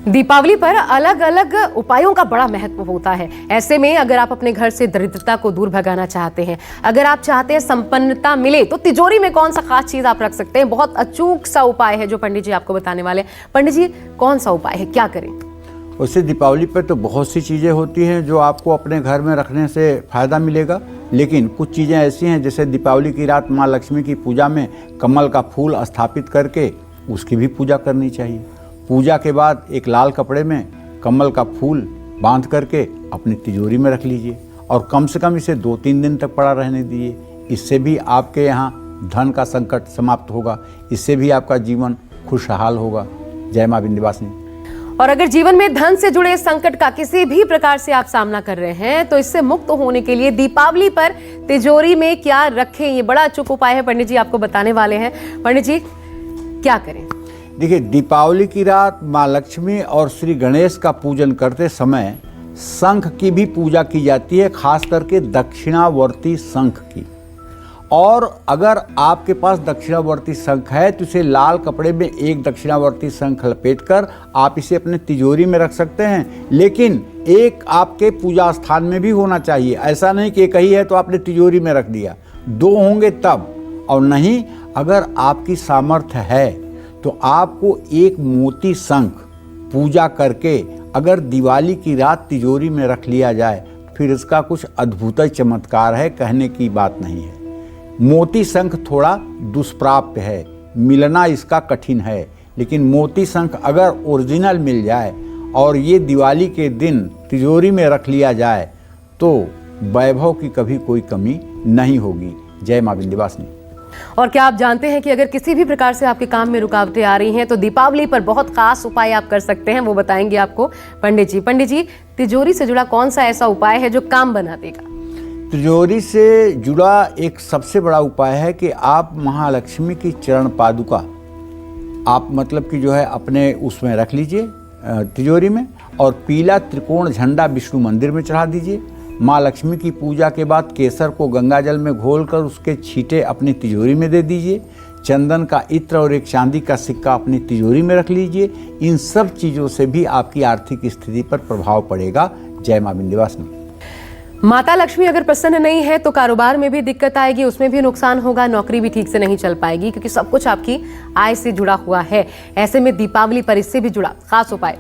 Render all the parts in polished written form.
दीपावली पर अलग अलग उपायों का बड़ा महत्व होता है। ऐसे में अगर आप अपने घर से दरिद्रता को दूर भगाना चाहते हैं, अगर आप चाहते हैं संपन्नता मिले, तो तिजोरी में कौन सा खास चीज आप रख सकते हैं? बहुत अचूक सा उपाय है जो पंडित जी आपको बताने वाले हैं। पंडित जी, कौन सा उपाय है, क्या करें? वैसे दीपावली पर तो बहुत सी चीज़ें होती हैं जो आपको अपने घर में रखने से फ़ायदा मिलेगा, लेकिन कुछ चीज़ें ऐसी हैं जैसे दीपावली की रात माँ लक्ष्मी की पूजा में कमल का फूल स्थापित करके उसकी भी पूजा करनी चाहिए। पूजा के बाद एक लाल कपड़े में कमल का फूल बांध करके अपनी तिजोरी में रख लीजिए और कम से कम इसे 2-3 दिन तक पड़ा रहने दीजिए। इससे भी आपके यहाँ धन का संकट समाप्त होगा, इससे भी आपका जीवन खुशहाल होगा। जय माँ विंध्यवासिनी। और अगर जीवन में धन से जुड़े संकट का किसी भी प्रकार से आप सामना कर रहे हैं, तो इससे मुक्त होने के लिए दीपावली पर तिजोरी में क्या रखें, ये बड़ा अचूक उपाय है। पंडित जी आपको बताने वाले हैं। पंडित जी, क्या करें? देखिए, दीपावली की रात माँ लक्ष्मी और श्री गणेश का पूजन करते समय शंख की भी पूजा की जाती है, खास करके दक्षिणावर्ती शंख की। और अगर आपके पास दक्षिणावर्ती शंख है तो इसे लाल कपड़े में एक दक्षिणावर्ती शंख लपेटकर आप इसे अपने तिजोरी में रख सकते हैं, लेकिन एक आपके पूजा स्थान में भी होना चाहिए। ऐसा नहीं कि एक ही है तो आपने तिजोरी में रख दिया, 2 होंगे तब। और नहीं, अगर आपकी सामर्थ्य है तो आपको एक मोती शंख पूजा करके अगर दिवाली की रात तिजोरी में रख लिया जाए, फिर इसका कुछ अद्भुत ही चमत्कार है, कहने की बात नहीं है। मोती शंख थोड़ा दुष्प्राप्य है, मिलना इसका कठिन है, लेकिन मोती शंख अगर ओरिजिनल मिल जाए और ये दिवाली के दिन तिजोरी में रख लिया जाए तो वैभव की कभी कोई कमी नहीं होगी। जय माँ विंध्यवासिनी। और क्या आप जानते हैं कि अगर किसी भी प्रकार से आपके काम में रुकावटें आ रही हैं तो दीपावली पर बहुत खास उपाय आप कर सकते हैं, वो बताएंगे आपको पंडित जी। पंडित जी, तिजोरी से जुड़ा कौन सा ऐसा उपाय है जो काम बना देगा? तिजोरी से जुड़ा एक सबसे बड़ा उपाय है कि आप महालक्ष्मी की चरण पादुका आप मतलब कि जो है अपने उसमें रख लीजिए तिजोरी में, और पीला त्रिकोण झंडा विष्णु मंदिर में चढ़ा दीजिए। माँ लक्ष्मी की पूजा के बाद केसर को गंगा जल में घोलकर उसके छींटे अपनी तिजोरी में दे दीजिए। चंदन का इत्र और एक चांदी का सिक्का अपनी तिजोरी में रख लीजिए। इन सब चीज़ों से भी आपकी आर्थिक स्थिति पर प्रभाव पड़ेगा। जय माँ विंध्यवासिनी। माता लक्ष्मी अगर प्रसन्न नहीं है तो कारोबार में भी दिक्कत आएगी, उसमें भी नुकसान होगा, नौकरी भी ठीक से नहीं चल पाएगी, क्योंकि सब कुछ आपकी आय से जुड़ा हुआ है। ऐसे में दीपावली पर इससे भी जुड़ा खास उपाय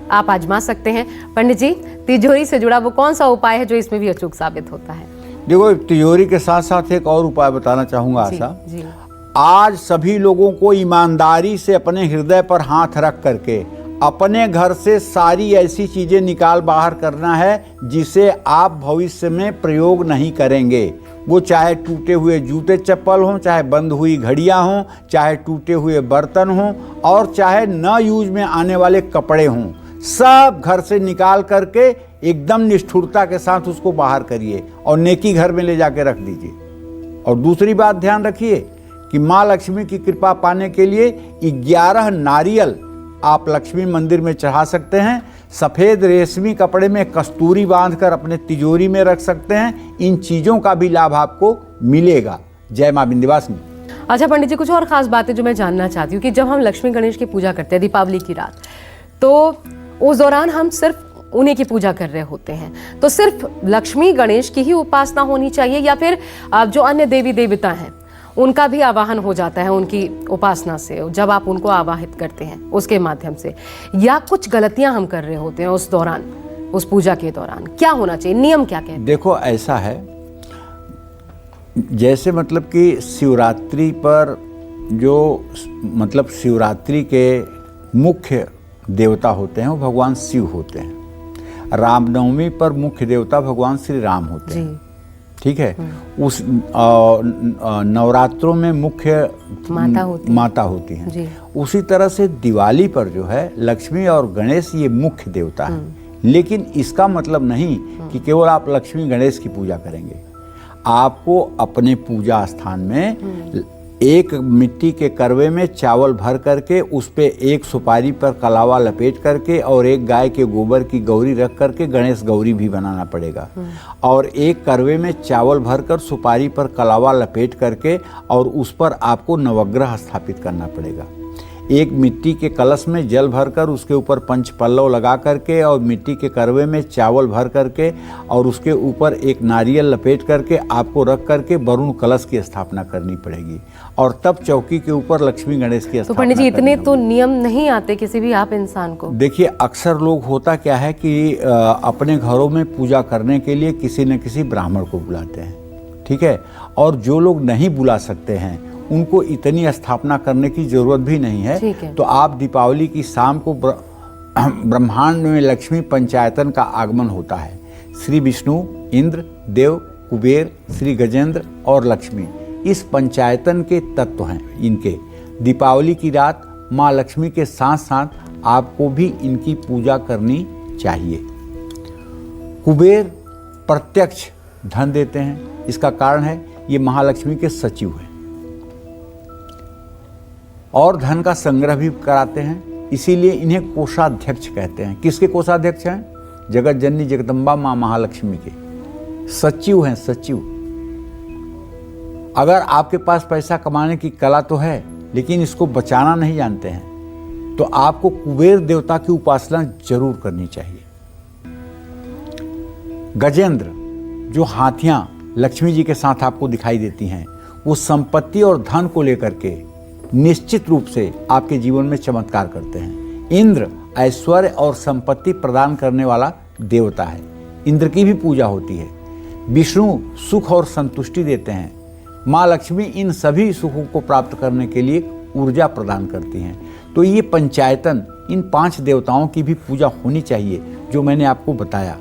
आप आजमा सकते हैं। पंडित जी, तिजोरी से जुड़ा वो कौन सा उपाय है जो इसमें भी अचूक साबित होता है? देखो, तिजोरी के साथ साथ एक और उपाय बताना चाहूँगा आशा। आज सभी लोगों को ईमानदारी से अपने हृदय पर हाथ रख करके अपने घर से सारी ऐसी चीज़ें निकाल बाहर करना है जिसे आप भविष्य में प्रयोग नहीं करेंगे। वो चाहे टूटे हुए जूते चप्पल हों, चाहे बंद हुई घड़ियां हों, चाहे टूटे हुए बर्तन हों, और चाहे न यूज में आने वाले कपड़े हों, सब घर से निकाल करके एकदम निष्ठुरता के साथ उसको बाहर करिए और नेकी घर में ले जाके रख दीजिए। और दूसरी बात ध्यान रखिए कि माँ लक्ष्मी की कृपा पाने के लिए 11 नारियल आप लक्ष्मी मंदिर में चढ़ा सकते हैं। सफ़ेद रेशमी कपड़े में कस्तूरी बांधकर अपने तिजोरी में रख सकते हैं। इन चीज़ों का भी लाभ आपको मिलेगा। जय माँ विंध्यवासिनी। अच्छा पंडित जी, कुछ और खास बातें जो मैं जानना चाहती हूँ कि जब हम लक्ष्मी गणेश की पूजा करते हैं दीपावली की रात, तो उस दौरान हम सिर्फ उन्हीं की पूजा कर रहे होते हैं, तो सिर्फ लक्ष्मी गणेश की ही उपासना होनी चाहिए या फिर जो अन्य देवी देवता हैं उनका भी आवाहन हो जाता है उनकी उपासना से, जब आप उनको आवाहित करते हैं उसके माध्यम से, या कुछ गलतियां हम कर रहे होते हैं उस दौरान, उस पूजा के दौरान? क्या होना चाहिए, नियम क्या कहते हैं? देखो, ऐसा है जैसे मतलब कि शिवरात्रि पर जो मतलब शिवरात्रि के मुख्य देवता होते हैं वो भगवान शिव होते हैं। रामनवमी पर मुख्य देवता भगवान श्री राम होते हैं, ठीक है। उस नवरात्रों में मुख्य माता होती हैं। उसी तरह से दिवाली पर जो है लक्ष्मी और गणेश ये मुख्य देवता हैं। लेकिन इसका मतलब नहीं कि केवल आप लक्ष्मी गणेश की पूजा करेंगे। आपको अपने पूजा स्थान में एक मिट्टी के करवे में चावल भर करके उस पे एक सुपारी पर कलावा लपेट करके और एक गाय के गोबर की गौरी रख करके गणेश गौरी भी बनाना पड़ेगा। और एक करवे में चावल भरकर सुपारी पर कलावा लपेट करके और उस पर आपको नवग्रह स्थापित करना पड़ेगा। एक मिट्टी के कलश में जल भरकर उसके ऊपर पंच पल्लव लगा करके और मिट्टी के करवे में चावल भर करके और उसके ऊपर एक नारियल लपेट करके आपको रख करके वरुण कलश की स्थापना करनी पड़ेगी और तब चौकी के ऊपर लक्ष्मी गणेश की तो स्थापना पंडित जी इतने करनी तो नियम नहीं आते किसी भी आप इंसान को। देखिए, अक्सर लोग होता क्या है कि अपने घरों में पूजा करने के लिए किसी न किसी ब्राह्मण को बुलाते हैं, ठीक है, और जो लोग नहीं बुला सकते हैं उनको इतनी स्थापना करने की जरूरत भी नहीं है। तो आप दीपावली की शाम को ब्रह्मांड में लक्ष्मी पंचायतन का आगमन होता है। श्री विष्णु, इंद्र, देव, कुबेर, श्री गजेंद्र और लक्ष्मी इस पंचायतन के तत्व हैं इनके। दीपावली की रात माँ लक्ष्मी के साथ साथ आपको भी इनकी पूजा करनी चाहिए। कुबेर प्रत्यक्ष धन देते हैं, इसका कारण है ये महालक्ष्मी के सचिव हैं और धन का संग्रह भी कराते हैं, इसीलिए इन्हें कोषाध्यक्ष कहते हैं। किसके कोषाध्यक्ष हैं? जगत जननी जगदम्बा माँ महालक्ष्मी के सचिव हैं, सचिव। अगर आपके पास पैसा कमाने की कला तो है लेकिन इसको बचाना नहीं जानते हैं तो आपको कुबेर देवता की उपासना जरूर करनी चाहिए। गजेंद्र, जो हाथियां लक्ष्मी जी के साथ आपको दिखाई देती हैं, वो संपत्ति और धन को लेकर के निश्चित रूप से आपके जीवन में चमत्कार करते हैं। इंद्र ऐश्वर्य और संपत्ति प्रदान करने वाला देवता है, इंद्र की भी पूजा होती है। विष्णु सुख और संतुष्टि देते हैं। माँ लक्ष्मी इन सभी सुखों को प्राप्त करने के लिए ऊर्जा प्रदान करती हैं। तो ये पंचायतन इन 5 देवताओं की भी पूजा होनी चाहिए जो मैंने आपको बताया।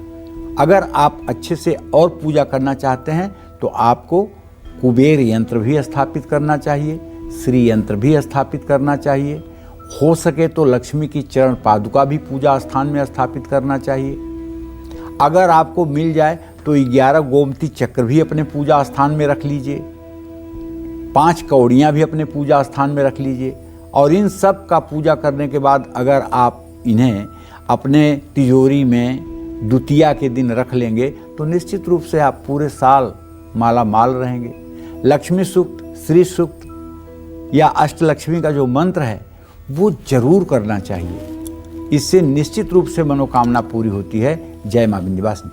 अगर आप अच्छे से और पूजा करना चाहते हैं तो आपको कुबेर यंत्र भी स्थापित करना चाहिए, श्री यंत्र भी स्थापित करना चाहिए। हो सके तो लक्ष्मी की चरण पादुका भी पूजा स्थान में स्थापित करना चाहिए। अगर आपको मिल जाए तो 11 गोमती चक्र भी अपने पूजा स्थान में रख लीजिए, 5 कौड़ियाँ भी अपने पूजा स्थान में रख लीजिए। और इन सब का पूजा करने के बाद अगर आप इन्हें अपने तिजोरी में द्वितीया के दिन रख लेंगे तो निश्चित रूप से आप पूरे साल माला माल रहेंगे। लक्ष्मी सूक्त, श्री सूक्त या अष्टलक्ष्मी का जो मंत्र है वो जरूर करना चाहिए। इससे निश्चित रूप से मनोकामना पूरी होती है। जय मां विंध्यवासिनी।